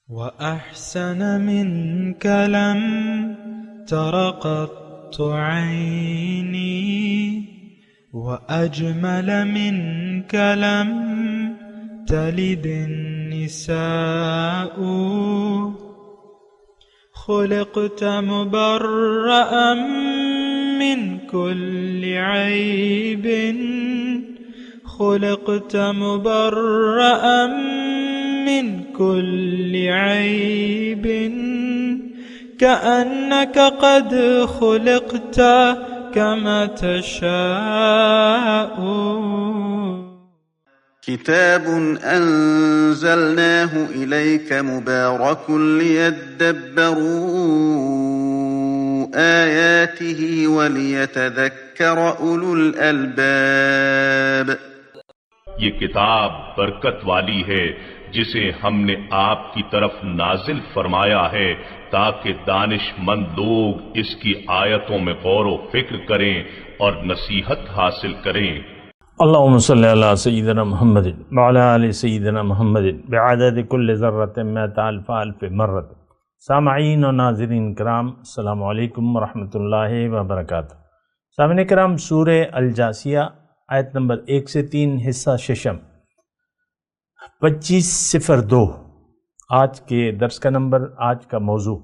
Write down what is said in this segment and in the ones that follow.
وأحسن منك لم تر قط عيني وأجمل منك لم تلد النساء خلقت مبرأ من كل عيب خلقت مبرأ من كل عيب كأنك قد خلقت كما تشاء. كتاب أنزلناه إليك مبارك ليدبروا آياته وليتذكر أولو الألباب. یہ کتاب برکت والی ہے جسے ہم نے آپ کی طرف نازل فرمایا ہے تاکہ دانش مند لوگ اس کی آیتوں میں غور و فکر کریں اور نصیحت حاصل کریں. اللہم صلی علی سیدنا محمد وعلی آل سیدنا محمد بعدد کل ذرۃ مئۃ الف الف مرۃ. سامعین و ناظرین کرام، السلام علیکم ورحمۃ اللہ وبرکاتہ. سامعین کرام، سورہ الجاثیہ آیت نمبر 1 سے 3 حصہ ششم 2502 آج کے درس کا نمبر، آج کا موضوع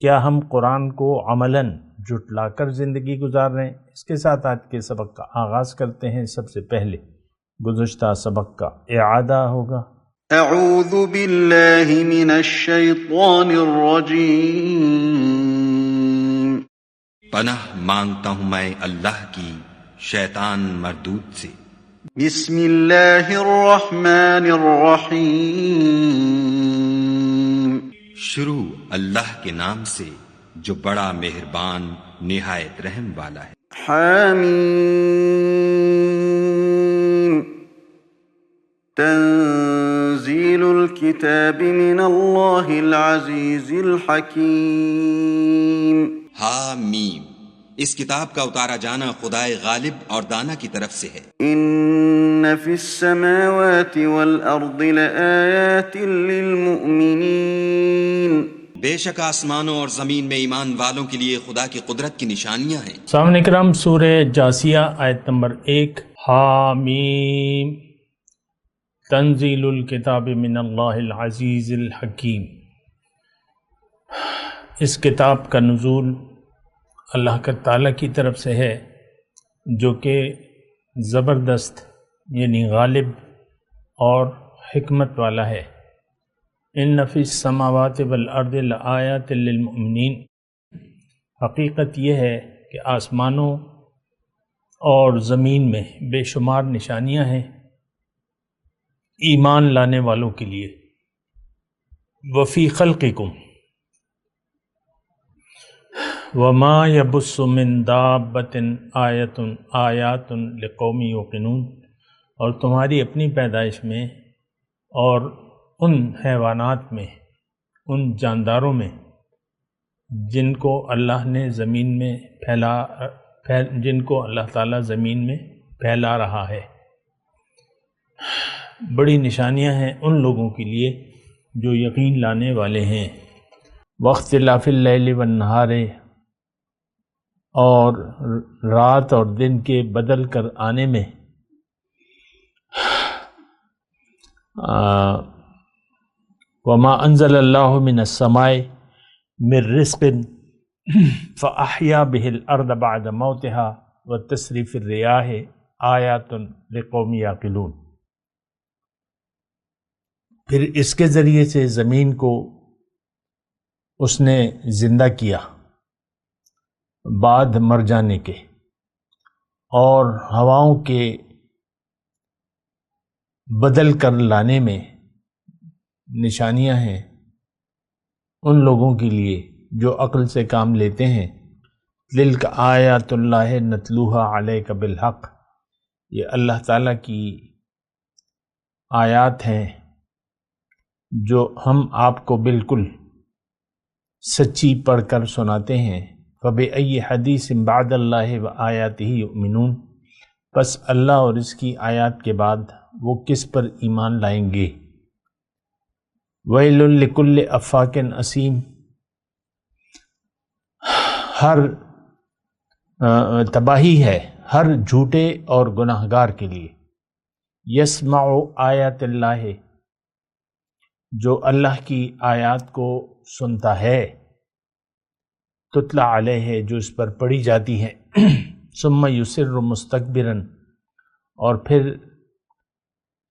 کیا ہم قرآن کو عملاً جھٹلا کر زندگی گزار رہے ہیں. اس کے ساتھ آج کے سبق کا آغاز کرتے ہیں. سب سے پہلے گزشتہ سبق کا اعادہ ہوگا. اعوذ باللہ من الشیطان الرجیم. پناہ مانگتا ہوں میں اللہ کی شیطان مردود سے. بسم اللہ الرحمن الرحیم. شروع اللہ کے نام سے جو بڑا مہربان نہایت رحم والا ہے. حامیم. تنزیل الکتاب من اللہ العزیز الحکیم. حامیم، اس کتاب کا اتارا جانا خدائے غالب اور دانا کی طرف سے ہے. ان فی السماوات والارض لآیات للمؤمنین. بے شک آسمانوں اور زمین میں ایمان والوں کے لیے خدا کی قدرت کی نشانیاں ہیں. سامعین کرام، سورہ جاثیہ آیت نمبر 1. حامیم تنزیل الکتاب من اللہ العزیز الحکیم. اس کتاب کا نزول اللہ تعالیٰ کی طرف سے ہے جو کہ زبردست یعنی غالب اور حکمت والا ہے. ان فی السماوات والارض لآیات للمؤمنین. حقیقت یہ ہے کہ آسمانوں اور زمین میں بے شمار نشانیاں ہیں ایمان لانے والوں کے لیے. وفی خلقکم وما یبث من دابۃ آیات لقوم یوقنون. اور تمہاری اپنی پیدائش میں اور ان حیوانات میں، ان جانداروں میں جن کو اللہ نے زمین میں جن کو اللہ تعالیٰ زمین میں پھیلا رہا ہے. بڑی نشانیاں ہیں ان لوگوں کے لیے جو یقین لانے والے ہیں. واختلاف اللیل والنہار، اور رات اور دن کے بدل کر آنے میں. وما انزل اللہ من السماء من رزق فاحیا به الارض بعد موتها وتصریف الریاح آیات لقوم یعقلون. پھر اس کے ذریعے سے زمین کو اس نے زندہ کیا بعد مر جانے کے، اور ہواؤں کے بدل کر لانے میں نشانیاں ہیں ان لوگوں کے لیے جو عقل سے کام لیتے ہیں. تلک آیات اللہ نتلوہا علیک بالحق. یہ اللہ تعالیٰ کی آیات ہیں جو ہم آپ کو بالکل سچی پڑھ کر سناتے ہیں. فَبِأَيِّ حَدِيثٍ بَعْدَ اللَّهِ وَآيَاتِهِ يُؤْمِنُونَ. پس اللہ اور اس کی آیات کے بعد وہ کس پر ایمان لائیں گے. ویل لکل افاک اسیم، ہر تباہی ہے ہر جھوٹے اور گناہ گار کے لیے۔ یسمع آیات اللہ، جو اللہ کی آیات کو سنتا ہے، تتلا علیہ، جو اس پر پڑھی جاتی ہے، ثم یصر مستکبرا، اور پھر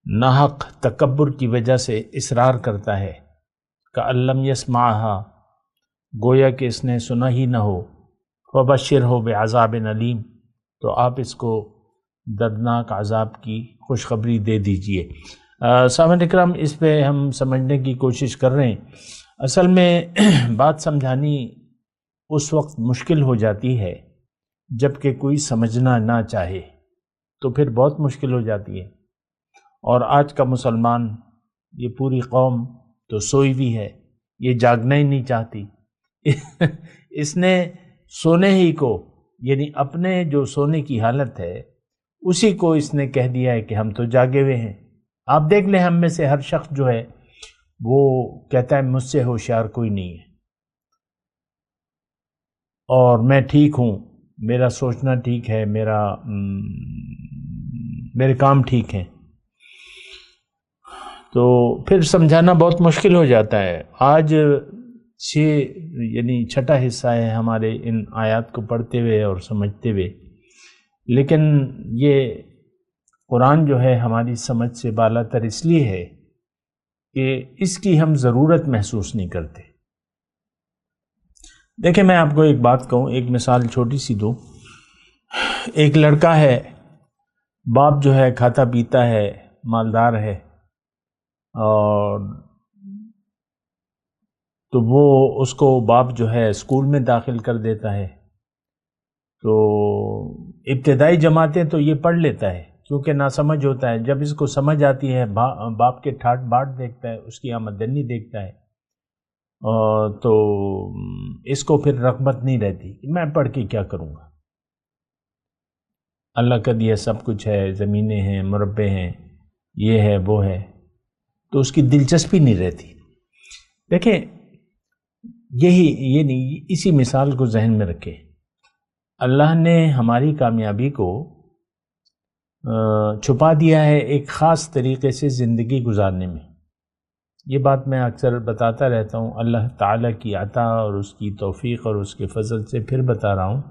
ناحق تکبر کی وجہ سے اصرار کرتا ہے، کأن لم یسمعھا، گویا کہ اس نے سنا ہی نہ ہو، فبشرہ بعذاب علیم، تو آپ اس کو دردناک عذاب کی خوشخبری دے دیجئے۔ سامعین اکرام، اس پہ ہم سمجھنے کی کوشش کر رہے ہیں۔ اصل میں بات سمجھانی اس وقت مشکل ہو جاتی ہے جب کہ کوئی سمجھنا نہ چاہے، تو پھر بہت مشکل ہو جاتی ہے۔ اور آج کا مسلمان، یہ پوری قوم تو سوئی بھی ہے، یہ جاگنا ہی نہیں چاہتی۔ اس نے سونے ہی کو، یعنی اپنے جو سونے کی حالت ہے اسی کو اس نے کہہ دیا ہے کہ ہم تو جاگے ہوئے ہیں۔ آپ دیکھ لیں، ہم میں سے ہر شخص جو ہے وہ کہتا ہے مجھ سے ہوشیار کوئی نہیں ہے، اور میں ٹھیک ہوں، میرا سوچنا ٹھیک ہے، میرے کام ٹھیک ہیں۔ تو پھر سمجھانا بہت مشکل ہو جاتا ہے۔ آج یعنی چھٹا حصہ ہے ہمارے ان آیات کو پڑھتے ہوئے اور سمجھتے ہوئے، لیکن یہ قرآن جو ہے ہماری سمجھ سے بالا تر اس لیے ہے کہ اس کی ہم ضرورت محسوس نہیں کرتے۔ دیکھیں، میں آپ کو ایک بات کہوں، ایک مثال چھوٹی سی دوں۔ ایک لڑکا ہے، باپ جو ہے کھاتا پیتا ہے، مالدار ہے، اور تو وہ اس کو باپ جو ہے اسکول میں داخل کر دیتا ہے۔ تو ابتدائی جماعتیں تو یہ پڑھ لیتا ہے کیونکہ ناسمجھ ہوتا ہے۔ جب اس کو سمجھ آتی ہے، باپ کے ٹھاٹ باٹ دیکھتا ہے، اس کی آمدنی دیکھتا ہے، تو اس کو پھر رغبت نہیں رہتی کہ میں پڑھ کے کیا کروں گا، اللہ کا دیا سب کچھ ہے، زمینیں ہیں، مربع ہیں، یہ ہے وہ ہے، تو اس کی دلچسپی نہیں رہتی۔ دیکھیں، یہی اسی مثال کو ذہن میں رکھیں۔ اللہ نے ہماری کامیابی کو چھپا دیا ہے ایک خاص طریقے سے زندگی گزارنے میں۔ یہ بات میں اکثر بتاتا رہتا ہوں، اللہ تعالیٰ کی عطا اور اس کی توفیق اور اس کے فضل سے پھر بتا رہا ہوں،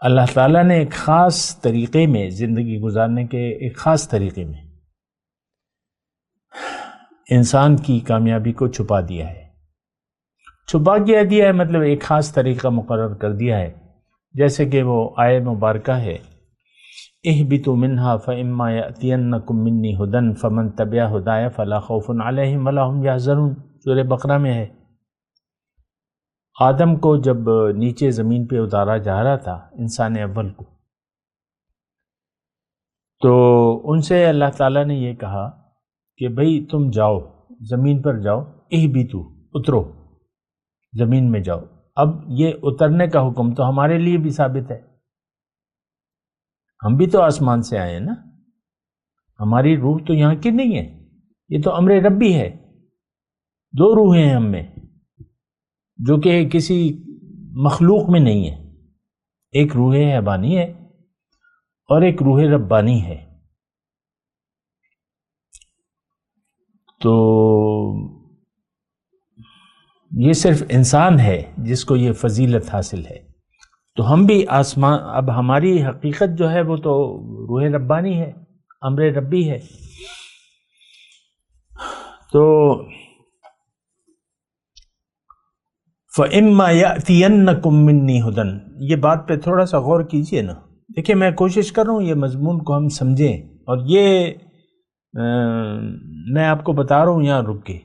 اللہ تعالیٰ نے ایک خاص طریقے میں زندگی گزارنے کے ایک خاص طریقے میں انسان کی کامیابی کو چھپا دیا ہے۔ چھپا دیا ہے مطلب ایک خاص طریقہ مقرر کر دیا ہے، جیسے کہ وہ آیہ مبارکہ ہے، اہبطوا منہا فاما یأتینکم منی ھدی فمن تبع ھدای فلا خوف علیہم ولا ھم یحزنون، سورہ بقرہ میں ہے۔ آدم کو جب نیچے زمین پہ اتارا جا رہا تھا، انسان اول کو، تو ان سے اللہ تعالیٰ نے یہ کہا کہ بھئی تم جاؤ، زمین پر جاؤ، اہبطوا، اترو، زمین میں جاؤ۔ اب یہ اترنے کا حکم تو ہمارے لیے بھی ثابت ہے، ہم بھی تو آسمان سے آئے ہیں نا، ہماری روح تو یہاں کی نہیں ہے، یہ تو امر ربی ہے۔ دو روحیں ہیں ہم میں جو کہ کسی مخلوق میں نہیں ہے، ایک روح حیوانی ہے اور ایک روح ربانی ہے۔ تو یہ صرف انسان ہے جس کو یہ فضیلت حاصل ہے، تو ہم بھی آسمان، اب ہماری حقیقت جو ہے وہ تو روح ربانی ہے، امر ربی ہے۔ تو فَإِمَّا يَأْتِيَنَّكُم مِّنِّي هُدًى، یہ بات پہ تھوڑا سا غور کیجئے نا۔ دیکھیں، میں کوشش کر رہا ہوں یہ مضمون کو ہم سمجھیں، اور یہ میں آپ کو بتا رہا ہوں یہاں رک کے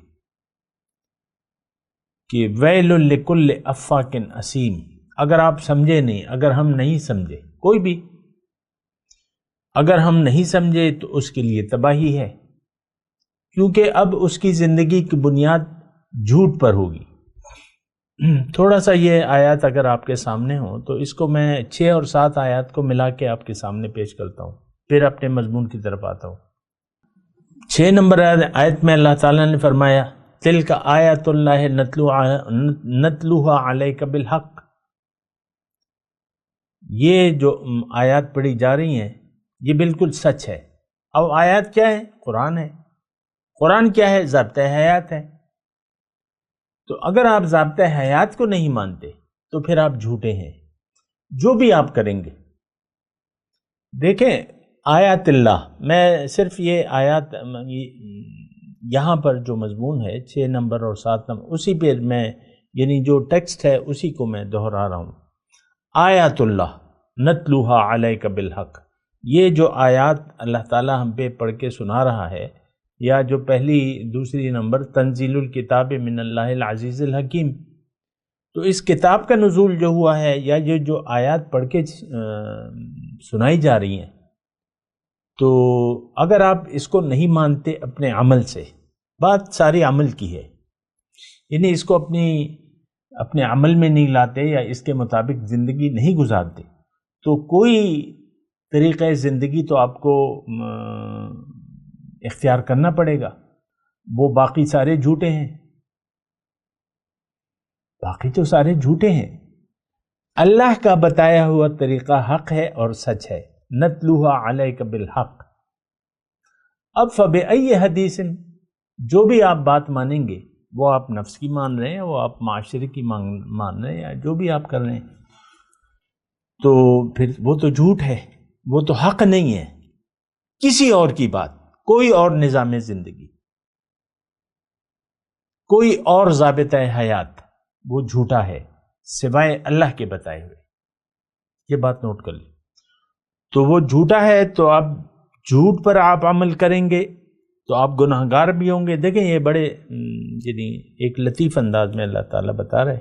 کہ ویل لکل افاک اسیم۔ اگر آپ سمجھے نہیں، اگر ہم نہیں سمجھے، کوئی بھی اگر ہم نہیں سمجھے تو اس کے لیے تباہی ہے، کیونکہ اب اس کی زندگی کی بنیاد جھوٹ پر ہوگی۔ تھوڑا سا یہ آیات اگر آپ کے سامنے ہوں تو اس کو میں 6 اور 7 آیات کو ملا کے آپ کے سامنے پیش کرتا ہوں، پھر اپنے مضمون کی طرف آتا ہوں۔ 6 نمبر آیت میں اللہ تعالیٰ نے فرمایا تلک آیات اللہ نتلوہا علیک بالحق، یہ جو آیات پڑھی جا رہی ہیں یہ بالکل سچ ہے۔ اب آیات کیا ہے؟ قرآن ہے۔ قرآن کیا ہے؟ ضابطۂ حیات ہے۔ تو اگر آپ ضابطۂ حیات کو نہیں مانتے تو پھر آپ جھوٹے ہیں، جو بھی آپ کریں گے۔ دیکھیں آیات اللہ، میں صرف یہ آیات یہاں پر جو مضمون ہے 6 نمبر اور 7 نمبر اسی پہ میں یعنی جو ٹیکسٹ ہے اسی کو میں دہرا رہا ہوں۔ آیات اللہ نتلوہا علیک بالحق، یہ جو آیات اللہ تعالیٰ ہم پہ پڑھ کے سنا رہا ہے، یا جو پہلی دوسری نمبر تنزیل الکتاب من اللہ العزیز الحکیم، تو اس کتاب کا نزول جو ہوا ہے یا یہ جو آیات پڑھ کے سنائی جا رہی ہیں، تو اگر آپ اس کو نہیں مانتے اپنے عمل سے، بات ساری عمل کی ہے، یعنی اس کو اپنے عمل میں نہیں لاتے یا اس کے مطابق زندگی نہیں گزارتے، تو کوئی طریقہ زندگی تو آپ کو اختیار کرنا پڑے گا، وہ باقی سارے جھوٹے ہیں، باقی تو سارے جھوٹے ہیں۔ اللہ کا بتایا ہوا طریقہ حق ہے اور سچ ہے، نتلوہا علیک بالحق۔ اب فبأی حدیث، جو بھی آپ بات مانیں گے، وہ آپ نفس کی مان رہے ہیں، وہ آپ معاشرے کی مان رہے ہیں، یا جو بھی آپ کر رہے ہیں، تو پھر وہ تو جھوٹ ہے، وہ تو حق نہیں ہے۔ کسی اور کی بات، کوئی اور نظام زندگی، کوئی اور ضابطہ حیات، وہ جھوٹا ہے سوائے اللہ کے بتائے ہوئے۔ یہ بات نوٹ کر لیں۔ تو وہ جھوٹا ہے، تو آپ جھوٹ پر آپ عمل کریں گے تو آپ گناہگار بھی ہوں گے۔ دیکھیں یہ بڑے یعنی ایک لطیف انداز میں اللہ تعالیٰ بتا رہے،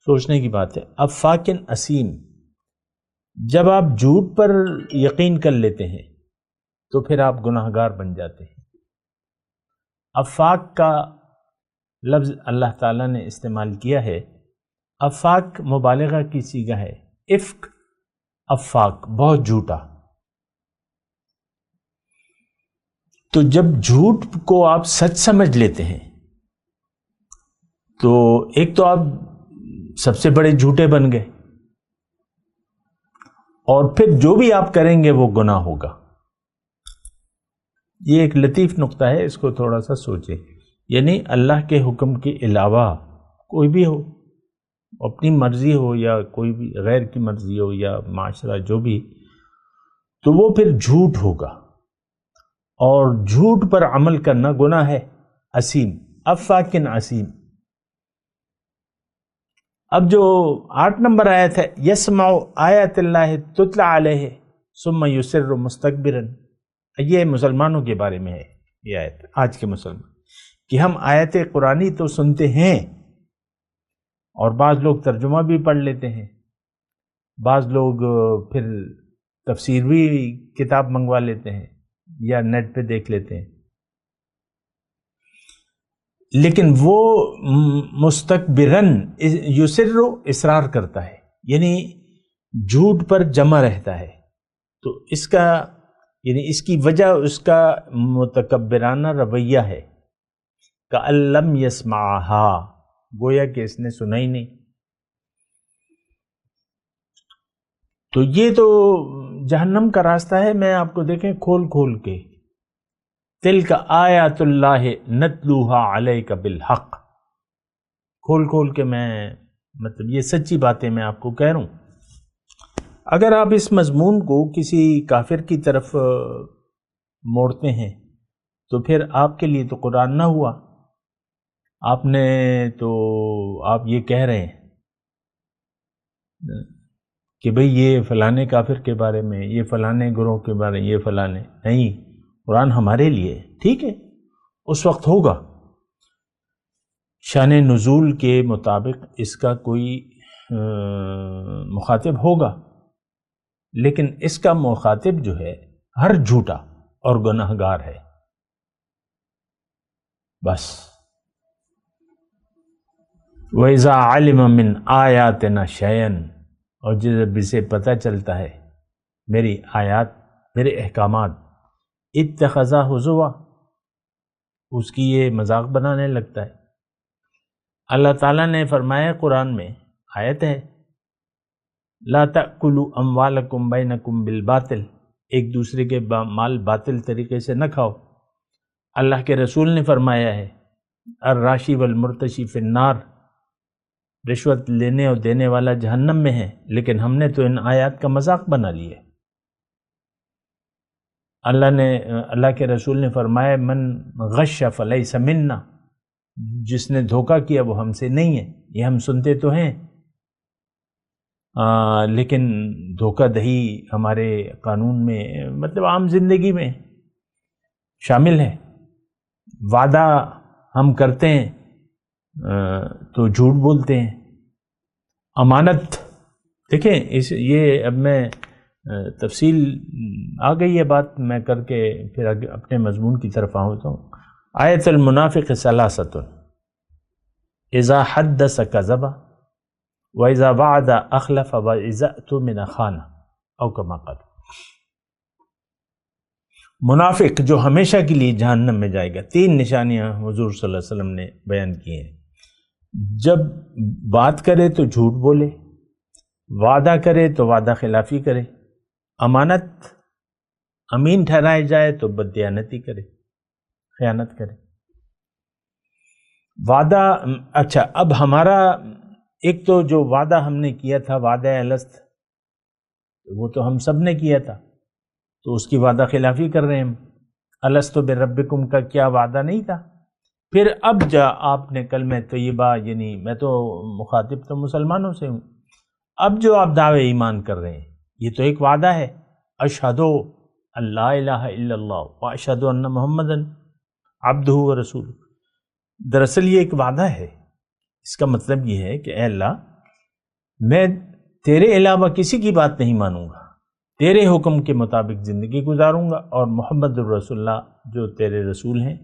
سوچنے کی بات ہے۔ افاکن اسیم، جب آپ جھوٹ پر یقین کر لیتے ہیں تو پھر آپ گناہگار بن جاتے ہیں۔ افاق کا لفظ اللہ تعالیٰ نے استعمال کیا ہے، افاق مبالغہ کی صیغہ ہے، افک، افاق بہت جھوٹا۔ تو جب جھوٹ کو آپ سچ سمجھ لیتے ہیں تو ایک تو آپ سب سے بڑے جھوٹے بن گئے، اور پھر جو بھی آپ کریں گے وہ گناہ ہوگا۔ یہ ایک لطیف نقطہ ہے، اس کو تھوڑا سا سوچیں۔ یعنی اللہ کے حکم کے علاوہ کوئی بھی ہو، اپنی مرضی ہو یا کوئی بھی غیر کی مرضی ہو یا معاشرہ جو بھی، تو وہ پھر جھوٹ ہوگا، اور جھوٹ پر عمل کرنا گناہ ہے، اسیم، افاکن اسیم۔ اب جو 8 نمبر آیت ہے، یسمع آیات اللہ تتلی علیہ ثم یصر مستکبرا، یہ مسلمانوں کے بارے میں ہے یہ آیت، آج کے مسلمان، کہ ہم آیت قرآنی تو سنتے ہیں، اور بعض لوگ ترجمہ بھی پڑھ لیتے ہیں، بعض لوگ پھر تفسیر بھی کتاب منگوا لیتے ہیں یا نیٹ پہ دیکھ لیتے ہیں، لیکن وہ مستکبرن یسر اصرار کرتا ہے، یعنی جھوٹ پر جمع رہتا ہے۔ تو اس کا یعنی اس کی وجہ اس کا متکبرانہ رویہ ہے، کأن لم یسمعھا، گویا کہ اس نے سنا ہی نہیں۔ تو یہ تو جہنم کا راستہ ہے۔ میں آپ کو دیکھیں کھول کھول کے، تلک آیات اللہ نتلوہا علیک بالحق، کھول کھول کے میں مطلب یہ سچی باتیں میں آپ کو کہہ رہا ہوں۔ اگر آپ اس مضمون کو کسی کافر کی طرف موڑتے ہیں تو پھر آپ کے لیے تو قرآن نہ ہوا، آپ نے تو آپ یہ کہہ رہے ہیں کہ بھئی یہ فلانے کافر کے بارے میں، یہ فلانے گروہ کے بارے میں، یہ فلانے نہیں، قرآن ہمارے لیے ٹھیک ہے، اس وقت ہوگا۔ شان نزول کے مطابق اس کا کوئی مخاطب ہوگا، لیکن اس کا مخاطب جو ہے ہر جھوٹا اور گناہگار ہے، بس۔ وَإِذَا عَلِمَ مِنْ آيَاتِنَا شَيْئًا، اور جب اسے پتہ چلتا ہے میری آیات، میرے احکامات، اتخذہ ہزوا، اس کی یہ مذاق بنانے لگتا ہے۔ اللہ تعالیٰ نے فرمایا قرآن میں، آیت ہے، لا تأکلوا اموالکم بینکم بالباطل، ایک دوسرے کے مال باطل طریقے سے نہ کھاؤ۔ اللہ کے رسول نے فرمایا ہے، الراشی والمرتشی فی النار، رشوت لینے اور دینے والا جہنم میں ہے، لیکن ہم نے تو ان آیات کا مذاق بنا لیا ہے۔ اللہ کے رسول نے فرمایا، من غش فلیس منا، جس نے دھوکہ کیا وہ ہم سے نہیں ہے۔ یہ ہم سنتے تو ہیں، لیکن دھوکہ دہی ہمارے قانون میں، مطلب عام زندگی میں شامل ہے۔ وعدہ ہم کرتے ہیں تو جھوٹ بولتے ہیں۔ امانت دیکھیں، یہ اب میں تفصیل آ گئی ہے بات میں کر کے پھر اپنے مضمون کی طرف آتا ہوں۔ آیت المنافق ثلاثۃ، اذا حدث کذب وَإِذَا وَعَدَ أَخْلَفَ وَإِذَا اؤْتُمِنَ خَانَ، او کما قال۔ منافق جو ہمیشہ کے لیے جہنم میں جائے گا، تین نشانیاں حضور صلی اللہ علیہ وسلم نے بیان کی ہیں۔ جب بات کرے تو جھوٹ بولے، وعدہ کرے تو وعدہ خلافی کرے، امانت امین ٹھہرائے جائے تو بددیانتی کرے، خیانت کرے۔ وعدہ، اچھا اب ہمارا ایک تو جو وعدہ ہم نے کیا تھا، وعدہ الست، وہ تو ہم سب نے کیا تھا، تو اس کی وعدہ خلافی کر رہے ہیں ہم۔ الست بربکم کا کیا وعدہ نہیں تھا؟ پھر اب آپ نے کلمہ طیبہ، یعنی میں تو مخاطب تو مسلمانوں سے ہوں، اب جو آپ دعوے ایمان کر رہے ہیں یہ تو ایک وعدہ ہے، اشہد ان لا الہ الا اللہ واشہد ان محمدً عبدہ ورسولہ۔ دراصل یہ ایک وعدہ ہے، اس کا مطلب یہ ہے کہ اے اللہ، میں تیرے علاوہ کسی کی بات نہیں مانوں گا، تیرے حکم کے مطابق زندگی گزاروں گا، اور محمد الرسول اللہ جو تیرے رسول ہیں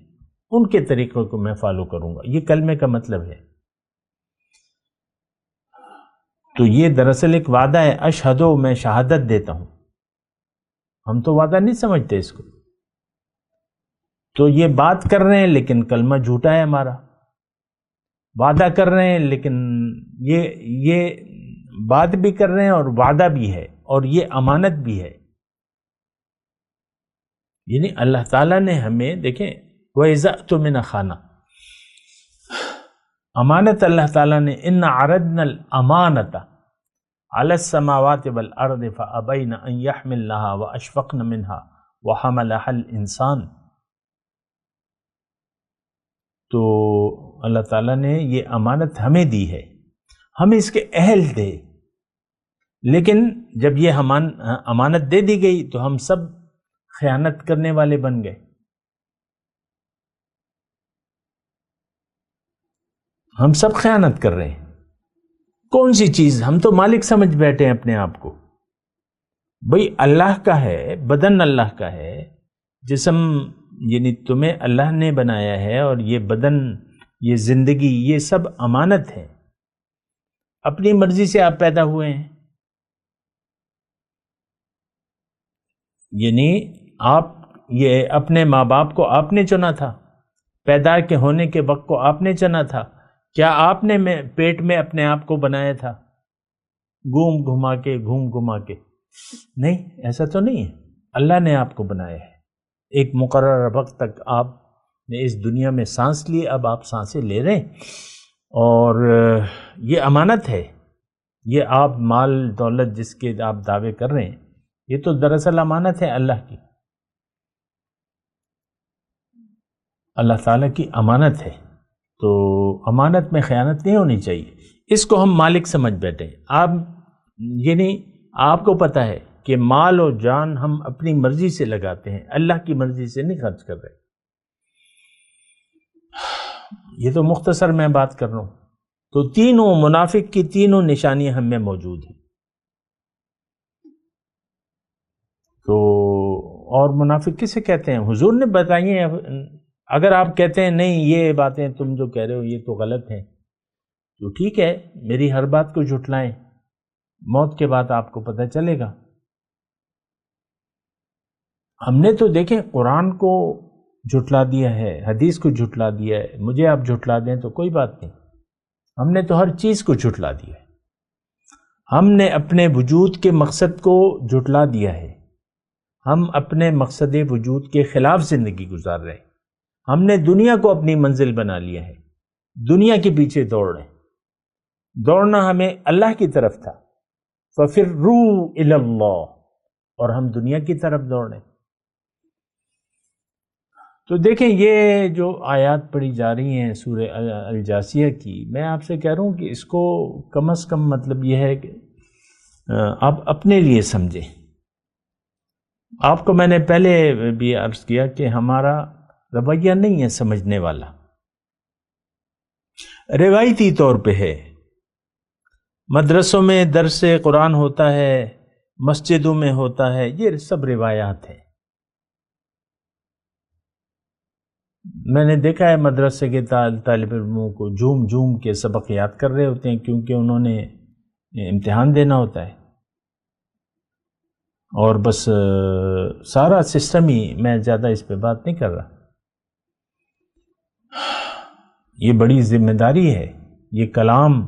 ان کے طریقوں کو میں فالو کروں گا۔ یہ کلمے کا مطلب ہے۔ تو یہ دراصل ایک وعدہ ہے، اشہدو، میں شہادت دیتا ہوں۔ ہم تو وعدہ نہیں سمجھتے اس کو، تو یہ بات کر رہے ہیں لیکن کلمہ جھوٹا ہے ہمارا، وعدہ کر رہے ہیں لیکن یہ بات بھی کر رہے ہیں اور وعدہ بھی ہے، اور یہ امانت بھی ہے۔ یعنی اللہ تعالیٰ نے ہمیں، دیکھیں، وَإِذَا اؤْتُمِنَ خَانَ، امانت اللہ تعالیٰ نے، إِنَّ عَرَضْنَا الْأَمَانَةَ عَلَى السَّمَاوَاتِ وَالْأَرْضِ فَأَبَيْنَ أَن يَحْمِلْنَهَا وَأَشْفَقْنَ مِنْهَا وَحَمَلَهَا الْإِنسَانُ۔ تو اللہ تعالیٰ نے یہ امانت ہمیں دی ہے، ہم اس کے اہل تھے، لیکن جب یہ امانت دے دی گئی تو ہم سب خیانت کرنے والے بن گئے۔ ہم سب خیانت کر رہے ہیں۔ کون سی چیز؟ ہم تو مالک سمجھ بیٹھے ہیں اپنے آپ کو۔ بھئی اللہ کا ہے، بدن اللہ کا ہے، جسم یعنی تمہیں اللہ نے بنایا ہے، اور یہ بدن، یہ زندگی، یہ سب امانت ہے۔ اپنی مرضی سے آپ پیدا ہوئے ہیں، یعنی آپ، یہ اپنے ماں باپ کو آپ نے چنا تھا، پیدا کے ہونے کے وقت کو آپ نے چنا تھا؟ کیا آپ نے پیٹ میں اپنے آپ کو بنایا تھا گھوم گھما کے؟ نہیں، ایسا تو نہیں ہے۔ اللہ نے آپ کو بنایا ہے، ایک مقررہ وقت تک آپ نے اس دنیا میں سانس لی، اب آپ سانسیں لے رہے ہیں، اور یہ امانت ہے۔ یہ آپ مال دولت جس کے آپ دعوے کر رہے ہیں، یہ تو دراصل امانت ہے اللہ کی، اللہ تعالیٰ کی امانت ہے۔ تو امانت میں خیانت نہیں ہونی چاہیے، اس کو ہم مالک سمجھ بیٹھے ہیں۔ آپ، یعنی آپ کو پتہ ہے کہ مال و جان ہم اپنی مرضی سے لگاتے ہیں، اللہ کی مرضی سے نہیں خرچ کر رہے۔ یہ تو مختصر میں بات کر رہا ہوں۔ تو تینوں منافق کی تینوں نشانیاں ہم میں موجود ہیں۔ تو اور منافق کسے کہتے ہیں؟ حضور نے بتائی ہیں۔ اگر آپ کہتے ہیں نہیں یہ باتیں تم جو کہہ رہے ہو یہ تو غلط ہیں، تو ٹھیک ہے، میری ہر بات کو جھٹلائیں، موت کے بعد آپ کو پتہ چلے گا۔ ہم نے تو دیکھیں قرآن کو جھٹلا دیا ہے، حدیث کو جھٹلا دیا ہے، مجھے آپ جھٹلا دیں تو کوئی بات نہیں، ہم نے تو ہر چیز کو جھٹلا دیا ہے، ہم نے اپنے وجود کے مقصد کو جھٹلا دیا ہے، ہم اپنے مقصد وجود کے خلاف زندگی گزار رہے ہیں، ہم نے دنیا کو اپنی منزل بنا لیا ہے، دنیا کے پیچھے دوڑ رہے ہیں، دوڑنا ہمیں اللہ کی طرف تھا، فَفِرُّوا إِلَى اللَّهِ، اور ہم دنیا کی طرف دوڑ رہے ہیں۔ تو دیکھیں یہ جو آیات پڑھی جا رہی ہیں سورہ الجاثیہ کی، میں آپ سے کہہ رہا ہوں کہ اس کو کم از کم مطلب یہ ہے کہ آپ اپنے لیے سمجھیں۔ آپ کو میں نے پہلے بھی عرض کیا کہ ہمارا رویہ نہیں ہے سمجھنے والا، روایتی طور پہ ہے، مدرسوں میں درس قرآن ہوتا ہے، مسجدوں میں ہوتا ہے، یہ سب روایات ہیں۔ میں نے دیکھا ہے مدرسے کے طالب علموں کو جھوم جھوم کے سبق یاد کر رہے ہوتے ہیں کیونکہ انہوں نے امتحان دینا ہوتا ہے، اور بس سارا سسٹم ہی، میں زیادہ اس پہ بات نہیں کر رہا۔ یہ بڑی ذمہ داری ہے، یہ کلام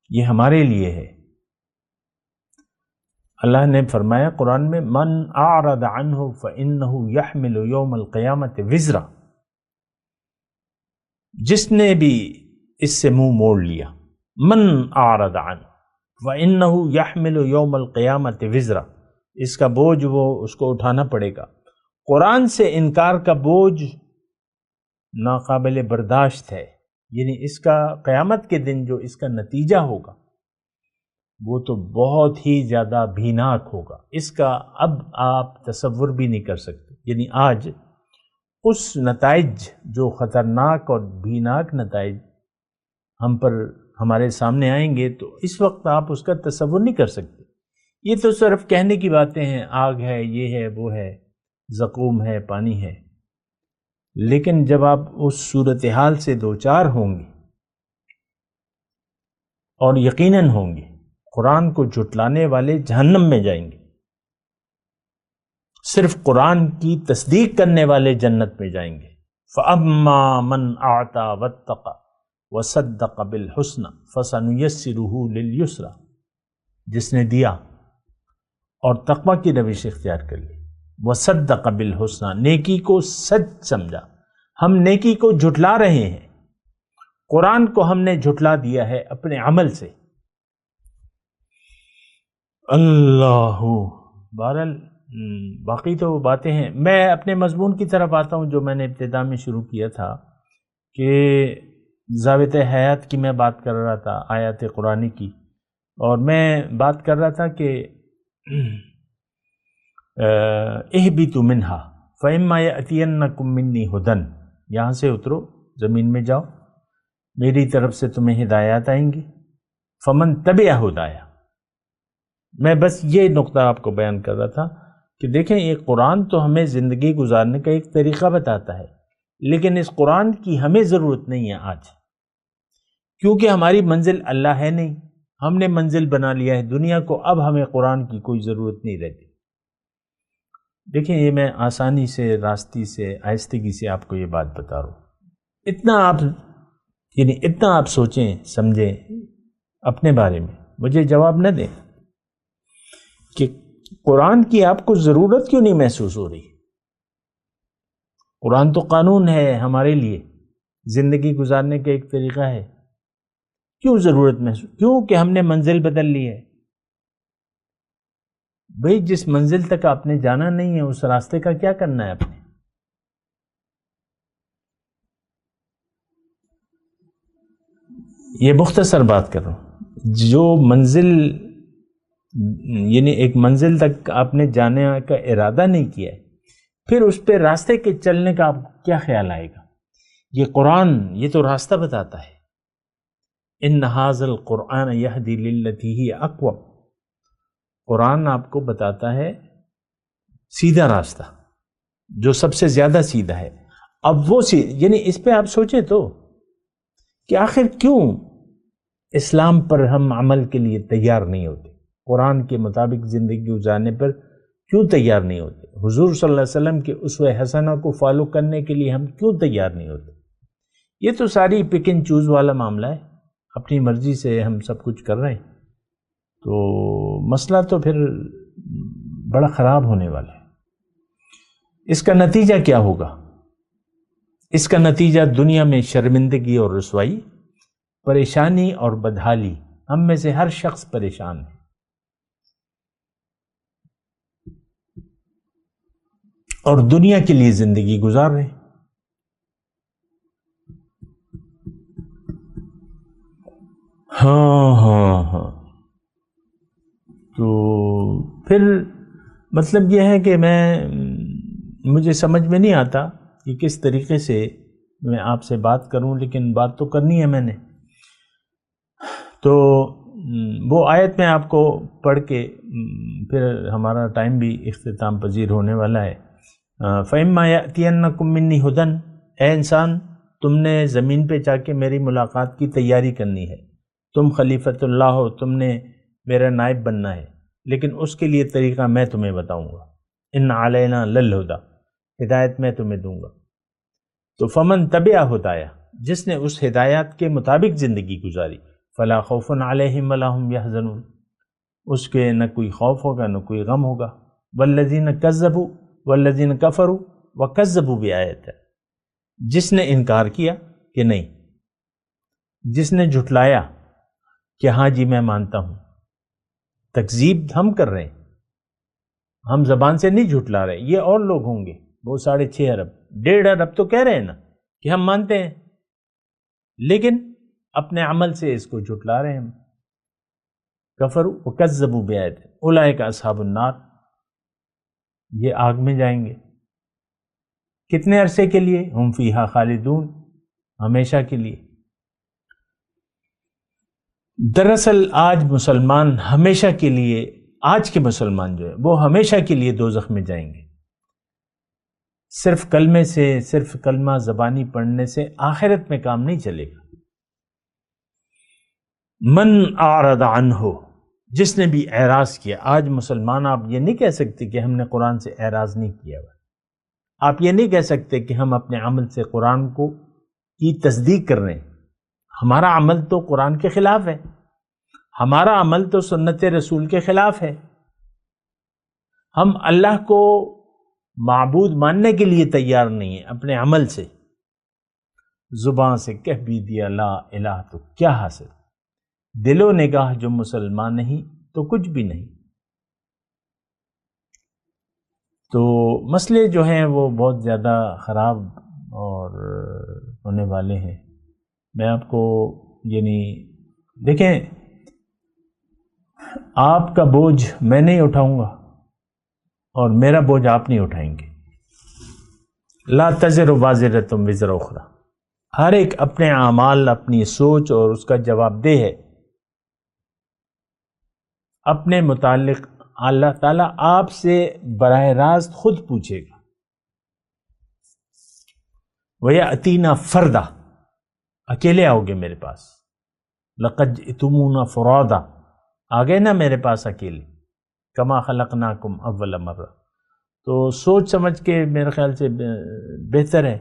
یہ ہمارے لیے ہے۔ اللہ نے فرمایا قرآن میں من اعرض عنہ فإنہ یحمل یوم القیامت وزرا، جس نے بھی اس سے منہ موڑ لیا، من اعرض عنہ فإنہ یحمل یوم القیامت وزرا، اس کا بوجھ وہ اس کو اٹھانا پڑے گا۔ قرآن سے انکار کا بوجھ ناقابل برداشت ہے، یعنی اس کا قیامت کے دن جو اس کا نتیجہ ہوگا وہ تو بہت ہی زیادہ بھیناک ہوگا، اس کا اب آپ تصور بھی نہیں کر سکتے۔ یعنی آج اس نتائج جو خطرناک اور بھیناک نتائج ہم پر ہمارے سامنے آئیں گے تو اس وقت آپ اس کا تصور نہیں کر سکتے۔ یہ تو صرف کہنے کی باتیں ہیں، آگ ہے، یہ ہے، وہ ہے، زقوم ہے، پانی ہے، لیکن جب آپ اس صورتحال سے دوچار ہوں گے اور یقیناً ہوں گے، قرآن کو جھٹلانے والے جہنم میں جائیں گے، صرف قرآن کی تصدیق کرنے والے جنت میں جائیں گے۔ فَأَمَّا مَنْ أَعْطَى وَاتَّقَى وَصَدَّقَ بِالْحُسْنَى فَسَنُيَسِّرُهُ لِلْيُسْرَى، جس نے دیا اور تقوی کی روش اختیار کر لی، وَصَدَّقَ بِالْحُسْنَى، نیکی کو سچ سمجھا۔ ہم نیکی کو جھٹلا رہے ہیں، قرآن کو ہم نے جھٹلا دیا ہے اپنے عمل سے۔ اللہ، بہرحال باقی تو باتیں ہیں۔ میں اپنے مضمون کی طرف آتا ہوں جو میں نے ابتدا میں شروع کیا تھا کہ ضابط حیات کی میں بات کر رہا تھا، آیات قرآنی کی، اور میں بات کر رہا تھا کہ اہبطوا منہا فإما یأتینکم منی ھدی، یہاں سے اترو، زمین میں جاؤ، میری طرف سے تمہیں ہدایات آئیں گی، فمن تبع ھدایا۔ میں بس یہ نقطہ آپ کو بیان کر رہا تھا کہ دیکھیں یہ قرآن تو ہمیں زندگی گزارنے کا ایک طریقہ بتاتا ہے، لیکن اس قرآن کی ہمیں ضرورت نہیں ہے آج، کیونکہ ہماری منزل اللہ ہے نہیں، ہم نے منزل بنا لیا ہے دنیا کو، اب ہمیں قرآن کی کوئی ضرورت نہیں رہتی۔ دیکھیں یہ میں آسانی سے، راستی سے، آہستگی سے آپ کو یہ بات بتا رہا ہوں، اتنا آپ سوچیں سمجھیں اپنے بارے میں، مجھے جواب نہ دیں کہ قرآن کی آپ کو ضرورت کیوں نہیں محسوس ہو رہی۔ قرآن تو قانون ہے ہمارے لیے، زندگی گزارنے کا ایک طریقہ ہے، کیوں ضرورت محسوس؟ کیوں کہ ہم نے منزل بدل لی ہے۔ بھئی جس منزل تک آپ نے جانا نہیں ہے اس راستے کا کیا کرنا ہے آپ نے؟ یہ مختصر بات کر رہا ہوں، جو منزل یعنی ایک منزل تک آپ نے جانے کا ارادہ نہیں کیا ہے، پھر اس پہ راستے کے چلنے کا آپ کیا خیال آئے گا؟ یہ قرآن یہ تو راستہ بتاتا ہے، ان ھذا القرآن یہدی للتی ہی اقوم، قرآن آپ کو بتاتا ہے سیدھا راستہ جو سب سے زیادہ سیدھا ہے۔ اب وہ یعنی اس پہ آپ سوچیں تو کہ آخر کیوں اسلام پر ہم عمل کے لیے تیار نہیں ہوتے، قرآن کے مطابق زندگی گزارنے پر کیوں تیار نہیں ہوتے؟ حضور صلی اللہ علیہ وسلم کے اسوہ حسنہ کو فالو کرنے کے لیے ہم کیوں تیار نہیں ہوتے؟ یہ تو ساری پک اینڈ چوز والا معاملہ ہے، اپنی مرضی سے ہم سب کچھ کر رہے ہیں، تو مسئلہ تو پھر بڑا خراب ہونے والا ہے۔ اس کا نتیجہ کیا ہوگا؟ اس کا نتیجہ دنیا میں شرمندگی اور رسوائی، پریشانی اور بدحالی۔ ہم میں سے ہر شخص پریشان ہے، اور دنیا کے لیے زندگی گزار رہے ہیں۔ ہاں تو پھر مطلب یہ ہے کہ مجھے سمجھ میں نہیں آتا کہ کس طریقے سے میں آپ سے بات کروں، لیکن بات تو کرنی ہے میں نے۔ تو وہ آیت میں آپ کو پڑھ کے پھر ہمارا ٹائم بھی اختتام پذیر ہونے والا ہے۔ فَإِمَّا يَأْتِيَنَّكُم مِّنِّي هُدًى، اے انسان تم نے زمین پہ جا کے میری ملاقات کی تیاری کرنی ہے، تم خلیفۃ اللہ ہو، تم نے میرا نائب بننا ہے، لیکن اس کے لیے طریقہ میں تمہیں بتاؤں گا۔ ان علینا للہدیٰ، ہدایت میں تمہیں دوں گا۔ تو فمن تبع ہدایا، جس نے اس ہدایات کے مطابق زندگی گزاری، فلا خوف علیہم ولا ہم یحزنون، اس کے نہ کوئی خوف ہوگا نہ کوئی غم ہوگا۔ والذین کذبوا والذین کفروا وکذبوا بآیاتنا، جس نے انکار کیا کہ نہیں، جس نے جھٹلایا کہ ہاں جی میں مانتا ہوں، تکذیب ہم کر رہے ہیں، ہم زبان سے نہیں جھٹلا رہے، یہ اور لوگ ہوں گے، وہ 6.5 ارب 1.5 ارب تو کہہ رہے ہیں نا کہ ہم مانتے ہیں، لیکن اپنے عمل سے اس کو جھٹلا رہے ہیں ہم۔ کفروا وکذبوا بآیاتنا اولئک اصحاب النار، یہ آگ میں جائیں گے۔ کتنے عرصے کے لیے؟ ہم فیہا خالدون، ہمیشہ کے لیے۔ دراصل آج مسلمان ہمیشہ کے لیے، آج کے مسلمان جو ہے وہ ہمیشہ کے لیے دوزخ میں جائیں گے۔ صرف کلمے سے، صرف کلمہ زبانی پڑھنے سے آخرت میں کام نہیں چلے گا۔ من اعرض عنہ، جس نے بھی اعراض کیا۔ آج مسلمان آپ یہ نہیں کہہ سکتے کہ ہم نے قرآن سے اعراض نہیں کیا ہوا، آپ یہ نہیں کہہ سکتے کہ ہم اپنے عمل سے قرآن کی تصدیق کر رہے ہیں۔ ہمارا عمل تو قرآن کے خلاف ہے، ہمارا عمل تو سنت رسول کے خلاف ہے۔ ہم اللہ کو معبود ماننے کے لیے تیار نہیں ہیں اپنے عمل سے۔ زبان سے کہہ بھی دیا لا الہ تو کیا حاصل، دل و نگاہ جو مسلمان نہیں تو کچھ بھی نہیں۔ تو مسئلے جو ہیں وہ بہت زیادہ خراب اور ہونے والے ہیں۔ میں آپ کو دیکھیں، آپ کا بوجھ میں نہیں اٹھاؤں گا اور میرا بوجھ آپ نہیں اٹھائیں گے۔ لا تزر وازرۃ وزر اخری، ہر ایک اپنے اعمال، اپنی سوچ اور اس کا جواب دہ ہے۔ اپنے متعلق اللہ تعالیٰ آپ سے براہ راست خود پوچھے گا۔ وَيَأْتِينَا فَرْدًا، اکیلے آؤ گے میرے پاس۔ لَقَدْ جِئْتُمُونَا فُرَادًا، آ گئے نا میرے پاس اکیلے۔ کما خلقناکم اول مرہ، تو سوچ سمجھ کے میرے خیال سے بہتر ہے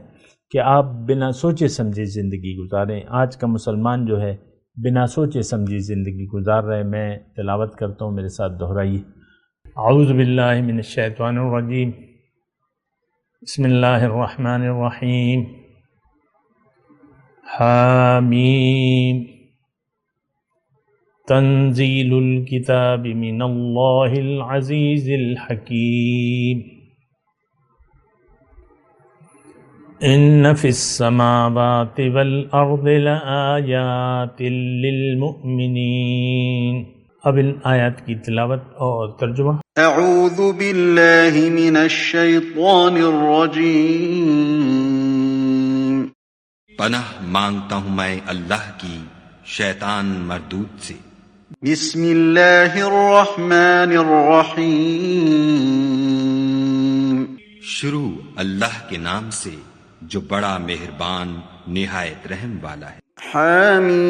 کہ آپ بنا سوچے سمجھے زندگی گزاریں۔ آج کا مسلمان جو ہے بنا سوچے سمجھے زندگی گزار رہے۔ میں تلاوت کرتا ہوں، میرے ساتھ دہرائیے۔ اعوذ باللہ من الشیطان الرجیم، بسم اللہ الرحمن الرحیم۔ حامیم، تنزیل الکتاب من اللہ العزیز الحکیم۔ ان فی السماوات والارض لآیات للمؤمنین۔ اب ان آیات کی تلاوت اور ترجمہ۔ اعوذ باللہ من الشیطان الرجیم۔ پناہ مانگتا ہوں میں اللہ کی شیطان مردود سے۔ بسم اللہ الرحمن الرحیم۔ شروع اللہ کے نام سے جو بڑا مہربان نہایت رحم والا ہے۔ حامیم،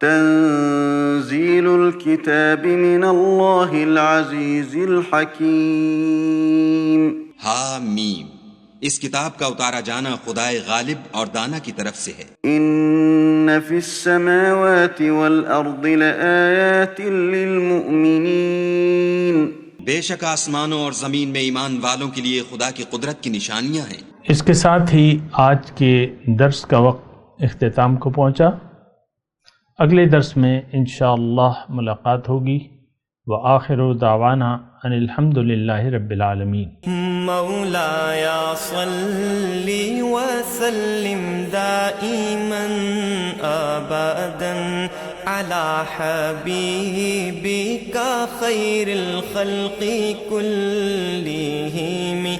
تنزیل الکتاب الكتاب من الله العزيز الحكيم حامیم، اس کتاب کا اتارا جانا خدائے غالب اور دانا کی طرف سے ہے۔ إن في السماوات والأرض لآيات للمؤمنين بے شک آسمانوں اور زمین میں ایمان والوں کے لیے خدا کی قدرت کی نشانیاں ہیں۔ اس کے ساتھ ہی آج کے درس کا وقت اختتام کو پہنچا۔ اگلے درس میں انشاءاللہ ملاقات ہوگی۔ وآخر دعوانا ان الحمد للہ رب العالمین۔ مولاي صل وسلم دائما ابدا على حبيبك خير الخلق كلهم